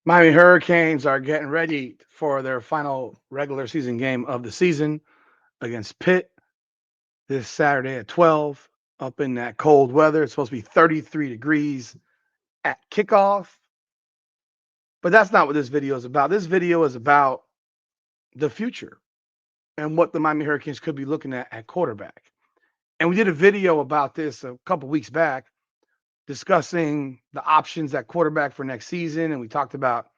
Miami Hurricanes are getting ready for their final regular season game of the season against Pitt this Saturday at 12 up in that cold weather. It's supposed to be 33 degrees at kickoff. But that's not what this video is about. This video is about the future and what the Miami Hurricanes could be looking at quarterback. And we did a video about this a couple weeks back discussing the options at quarterback for next season. And we talked about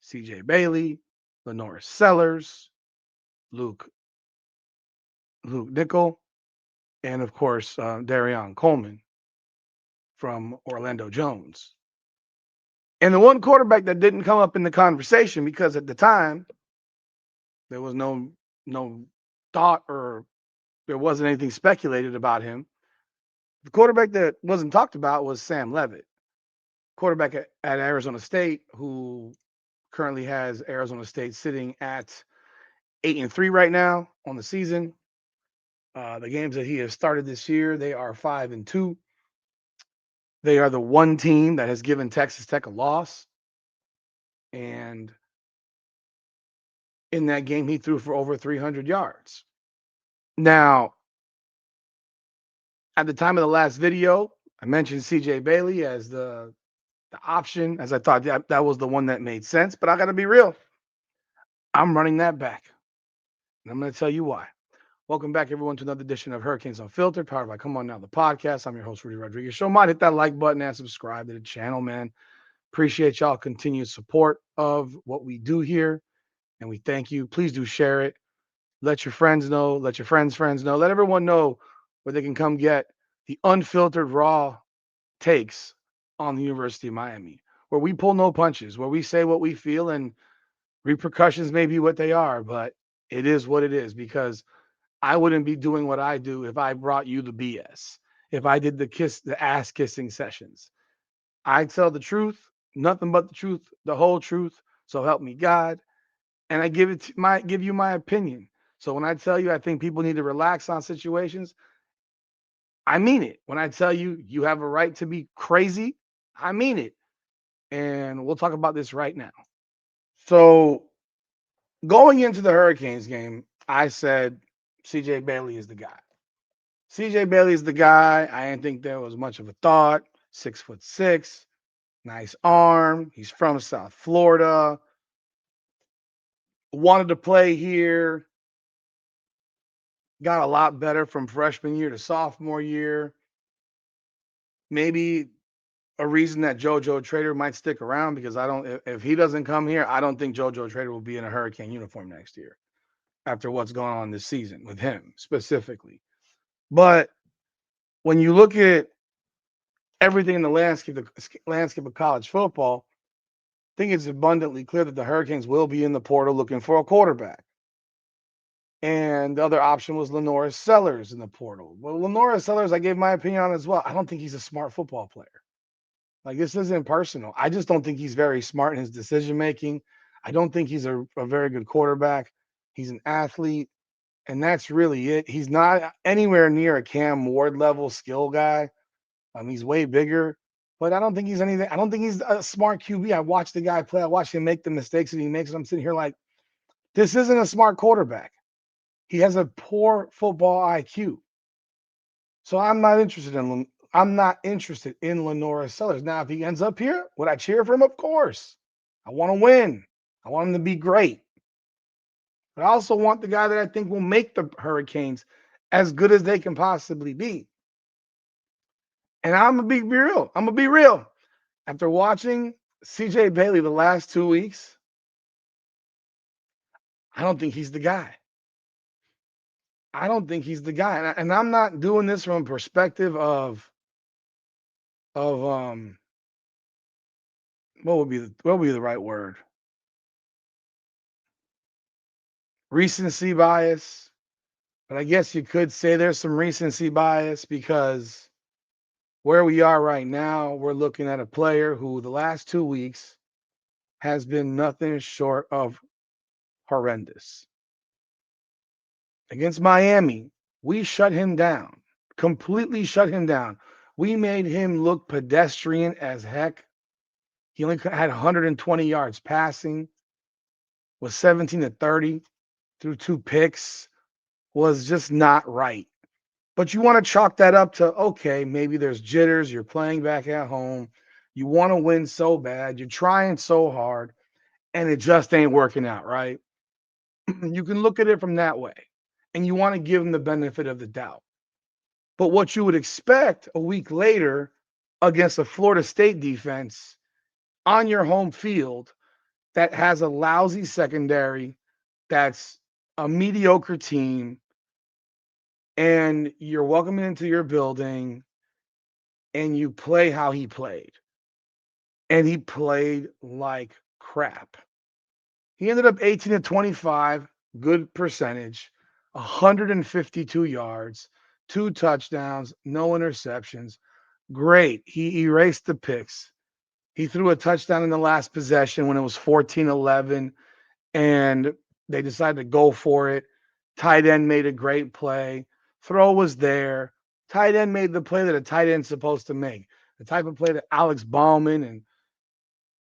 CJ Bailey, Lenore Sellers, Luke Luke Nickel, and of course, Darion Coleman from Orlando Jones. And the one quarterback that didn't come up in the conversation because at the time there was no thought or there wasn't anything speculated about him. The quarterback that wasn't talked about was Sam Leavitt, quarterback at Arizona State, who currently has Arizona State sitting at 8-3 right now on the season. The games that he has started this year, they are 5-2. They are the one team that has given Texas Tech a loss. And in that game, he threw for over 300 yards. Now, at the time of the last video, I mentioned CJ Bailey as the option, as I thought that was the one that made sense. But I got to be real. I'm running that back. And I'm going to tell you why. Welcome back, everyone, to another edition of Hurricanes Unfiltered, powered by Come On Now, the podcast. I'm your host, Rudy Rodriguez. Show might hit that like button and subscribe to the channel, man. Appreciate y'all continued support of what we do here, and we thank you. Please do share it. Let your friends know. Let your friends know. Let everyone know where they can come get the unfiltered raw takes on the University of Miami, where we pull no punches, where we say what we feel, and repercussions may be what they are, but it is what it is because I wouldn't be doing what I do if I brought you the BS. If I did the ass kissing sessions, I tell the truth, nothing but the truth, the whole truth. So help me God, and I give you my opinion. So when I tell you I think people need to relax on situations, I mean it. When I tell you you have a right to be crazy, I mean it. And we'll talk about this right now. So going into the Hurricanes game, I said CJ Bailey is the guy. CJ Bailey is the guy. I didn't think there was much of a thought. 6'6", nice arm. He's from South Florida. Wanted to play here. Got a lot better from freshman year to sophomore year. Maybe a reason that JoJo Trader might stick around because I don't. If he doesn't come here, I don't think JoJo Trader will be in a Hurricane uniform next year after what's going on this season with him specifically. But when you look at everything in the landscape of college football, I think it's abundantly clear that the Hurricanes will be in the portal looking for a quarterback. And the other option was Lenore Sellers in the portal. Well, Lenore Sellers, I gave my opinion on as well. I don't think he's a smart football player. Like, this isn't personal. I just don't think he's very smart in his decision making. I don't think he's a very good quarterback. He's an athlete, and that's really it. He's not anywhere near a Cam Ward level skill guy. He's way bigger, but I don't think he's anything. I don't think he's a smart QB. I watched the guy play. I watched him make the mistakes that he makes. And I'm sitting here like, this isn't a smart quarterback. He has a poor football IQ. So I'm not interested in Lenora Sellers. Now, if he ends up here, would I cheer for him? Of course. I want to win. I want him to be great. But I also want the guy that I think will make the Hurricanes as good as they can possibly be. And I'm gonna be real. I'm gonna be real. After watching CJ Bailey the last 2 weeks, I don't think he's the guy. I don't think he's the guy. And I'm not doing this from a perspective of what would be the right word? Recency bias. But I guess you could say there's some recency bias because where we are right now, we're looking at a player who the last 2 weeks has been nothing short of horrendous. Against Miami, we shut him down, completely shut him down. We made him look pedestrian as heck. He only had 120 yards passing, was 17 to 30, threw 2 picks, was just not right. But you want to chalk that up to, okay, maybe there's jitters. You're playing back at home. You want to win so bad. You're trying so hard, and it just ain't working out, right? You can look at it from that way, and you want to give him the benefit of the doubt. But what you would expect a week later against a Florida State defense on your home field that has a lousy secondary, that's a mediocre team, and you're welcoming into your building and you play how he played. And he played like crap. He ended up 18 to 25, good percentage, 152 yards, 2 touchdowns, no interceptions. Great. He erased the picks. He threw a touchdown in the last possession when it was 14-11, and they decided to go for it. Tight end made a great play. Throw was there. Tight end made the play that a tight end's supposed to make. The type of play that Alex Bauman and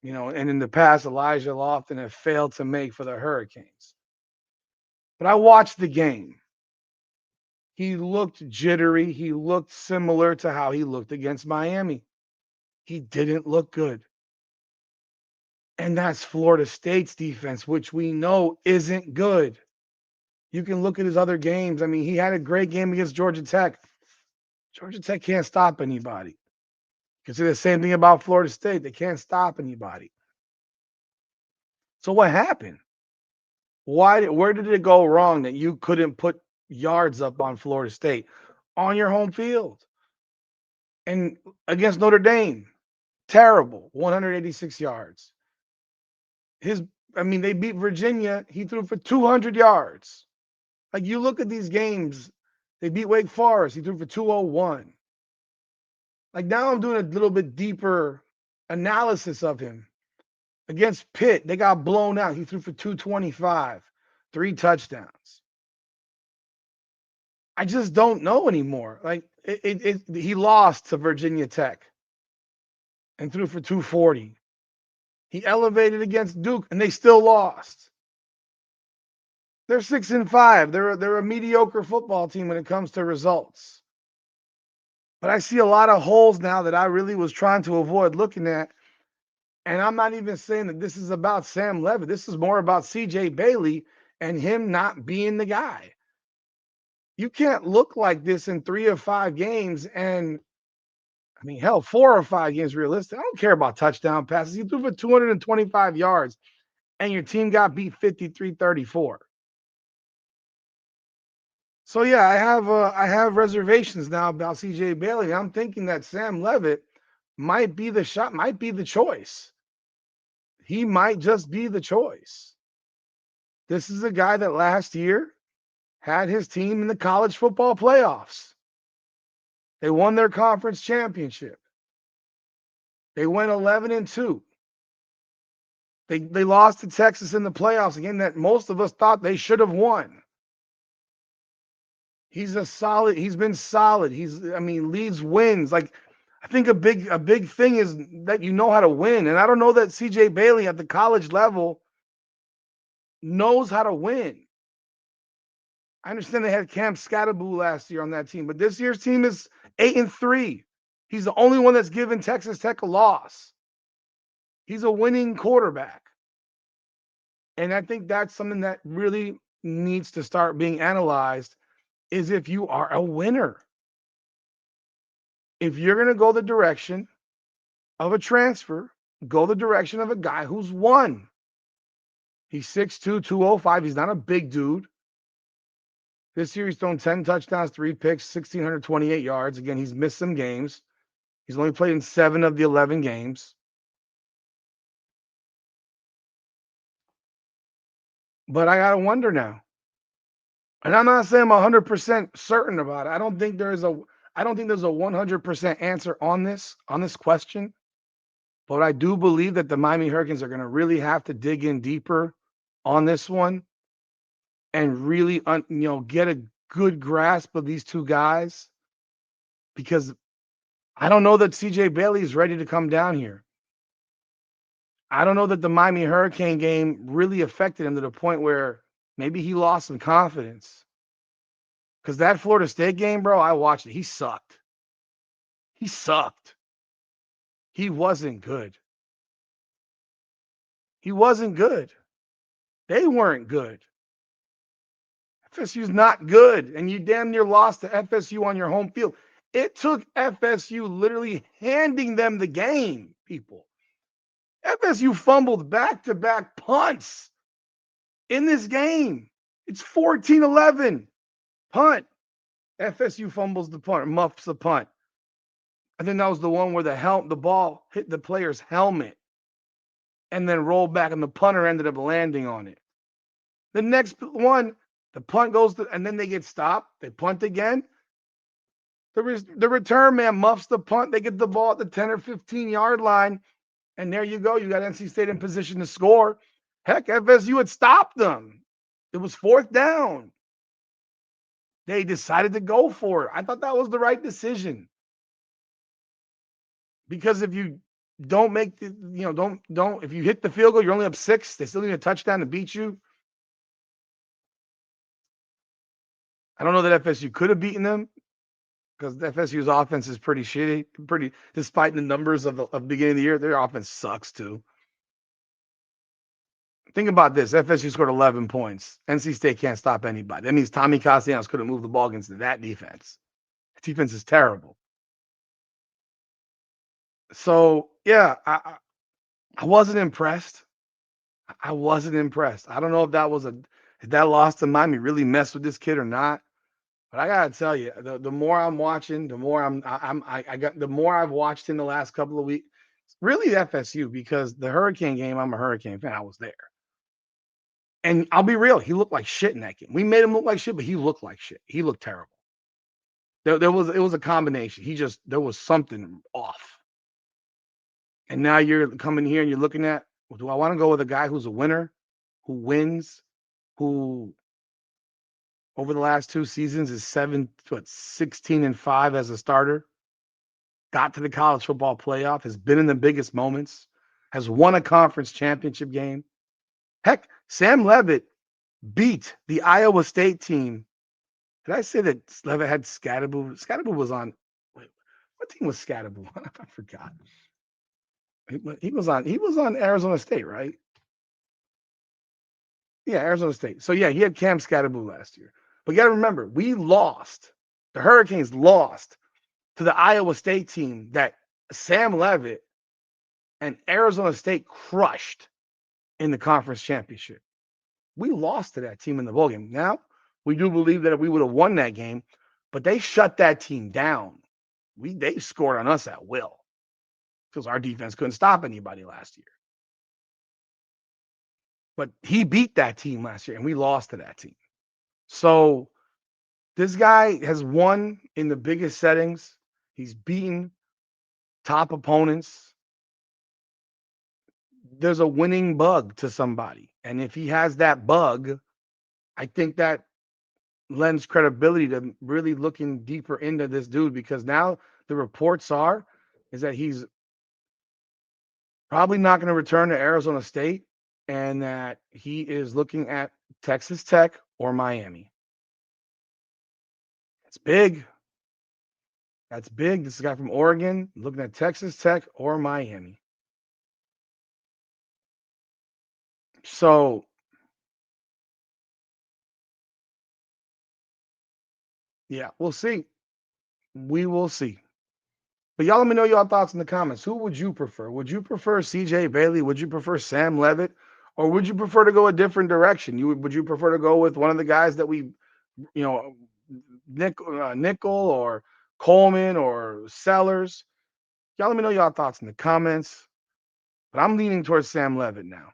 and in the past Elijah Lofton have failed to make for the Hurricanes. But I watched the game. He looked jittery. He looked similar to how he looked against Miami. He didn't look good. And that's Florida State's defense, which we know isn't good. You can look at his other games. I mean, he had a great game against Georgia Tech. Georgia Tech can't stop anybody. You can say the same thing about Florida State. They can't stop anybody. So what happened? Where did it go wrong that you couldn't put yards up on Florida State on your home field? And against Notre Dame, terrible, 186 yards. They beat Virginia. He threw for 200 yards. Like, you look at these games, they beat Wake Forest. He threw for 201. Like, now I'm doing a little bit deeper analysis of him. Against Pitt, they got blown out. He threw for 225, 3 touchdowns. I just don't know anymore. Like, he lost to Virginia Tech and threw for 240. He elevated against Duke and they still lost. They're 6-5. They're a mediocre football team when it comes to results. But I see a lot of holes now that I really was trying to avoid looking at. And I'm not even saying that this is about Sam Leavitt. This is more about CJ Bailey and him not being the guy. You can't look like this in 3 or 5 games. And I mean, hell, 4 or 5 games realistic. I don't care about touchdown passes. You threw for 225 yards and your team got beat 53-34. So yeah, I have reservations now about CJ Bailey. I'm thinking that Sam Leavitt might be the shot, might be the choice. He might just be the choice. This is a guy that last year had his team in the college football playoffs. They won their conference championship. They went 11-2. They lost to Texas in the playoffs, a game that most of us thought they should have won. He's been solid. Leads wins. Like, I think a big thing is that you know how to win. And I don't know that CJ Bailey at the college level knows how to win. I understand they had Cam Scatterboo last year on that team, but this year's team is 8-3. He's the only one that's given Texas Tech a loss. He's a winning quarterback. And I think that's something that really needs to start being analyzed, is if you are a winner. If you're going to go the direction of a transfer, go the direction of a guy who's won. He's 6'2", 205. He's not a big dude. This year he's thrown 10 touchdowns, 3 picks, 1,628 yards. Again, he's missed some games. He's only played in 7 of the 11 games. But I got to wonder now. And I'm not saying I'm 100% certain about it. I don't think there's a 100% answer on this question. But I do believe that the Miami Hurricanes are going to really have to dig in deeper on this one and really get a good grasp of these two guys, because I don't know that CJ Bailey is ready to come down here. I don't know that the Miami Hurricane game really affected him to the point where maybe he lost some confidence. Because that Florida State game, bro, I watched it. He sucked. He sucked. He wasn't good. He wasn't good. They weren't good. FSU's not good. And you damn near lost to FSU on your home field. It took FSU literally handing them the game, people. FSU fumbled back-to-back punts in this game. It's 14-11. Punt. FSU fumbles the punt, muffs the punt. I think that was the one where the ball hit the player's helmet and then rolled back, and the punter ended up landing on it. The next one, the punt goes to, and then they get stopped. They punt again. The return man muffs the punt. They get the ball at the 10 or 15-yard line, and there you go. You got NC State in position to score. Heck, FSU had stopped them. It was 4th down. They decided to go for it. I thought that was the right decision. Because if you don't make the, if you hit the field goal, you're only up 6. They still need a touchdown to beat you. I don't know that FSU could have beaten them because FSU's offense is pretty shitty. Despite the numbers of the beginning of the year, their offense sucks too. Think about this. FSU scored 11 points. NC State can't stop anybody. That means Tommy Castellanos couldn't move the ball against that defense. The defense is terrible. So, yeah, I wasn't impressed. I wasn't impressed. I don't know if that loss to Miami really messed with this kid or not. But I gotta tell you, the more I'm watching, the more the more I've watched in the last couple of weeks. Really FSU, because the Hurricane game, I'm a Hurricane fan. I was there. And I'll be real, he looked like shit in that game. We made him look like shit, but he looked like shit. He looked terrible. It was a combination. There was something off. And now you're coming here and you're looking at, well, do I want to go with a guy who's a winner, who wins, who over the last 2 seasons is 16-5 as a starter, got to the college football playoff, has been in the biggest moments, has won a conference championship game. Heck, Sam Leavitt beat the Iowa State team. Did I say that Leavitt had Scatterboo? Scatterboo was on. Wait, what team was Scatterboo on? I forgot. He was on Arizona State, right? Yeah, Arizona State. So yeah, he had Cam Scatterboo last year. But you got to remember, we lost. The Hurricanes lost to the Iowa State team that Sam Leavitt and Arizona State crushed in the conference championship. We lost to that team in the bowl game. Now, we do believe that if we would have won that game, but they shut that team down. They scored on us at will because our defense couldn't stop anybody last year. But he beat that team last year, and we lost to that team. So this guy has won in the biggest settings. He's beaten top opponents. There's a winning bug to somebody. And if he has that bug, I think that lends credibility to really looking deeper into this dude, because now the reports is that he's probably not going to return to Arizona State and that he is looking at Texas Tech or Miami. It's big. That's big. This is a guy from Oregon looking at Texas Tech or Miami. So, yeah, we'll see. We will see. But y'all let me know your thoughts in the comments. Who would you prefer? Would you prefer CJ Bailey? Would you prefer Sam Leavitt? Or would you prefer to go a different direction? Would you prefer to go with one of the guys that we, Nickel or Coleman or Sellers? Y'all let me know your thoughts in the comments. But I'm leaning towards Sam Leavitt now.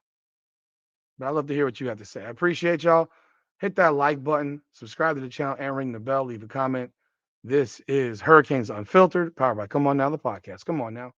But I'd love to hear what you have to say. I appreciate y'all. Hit that like button, subscribe to the channel, and ring the bell. Leave a comment. This is Hurricanes Unfiltered, powered by Come On Now, the podcast. Come on now.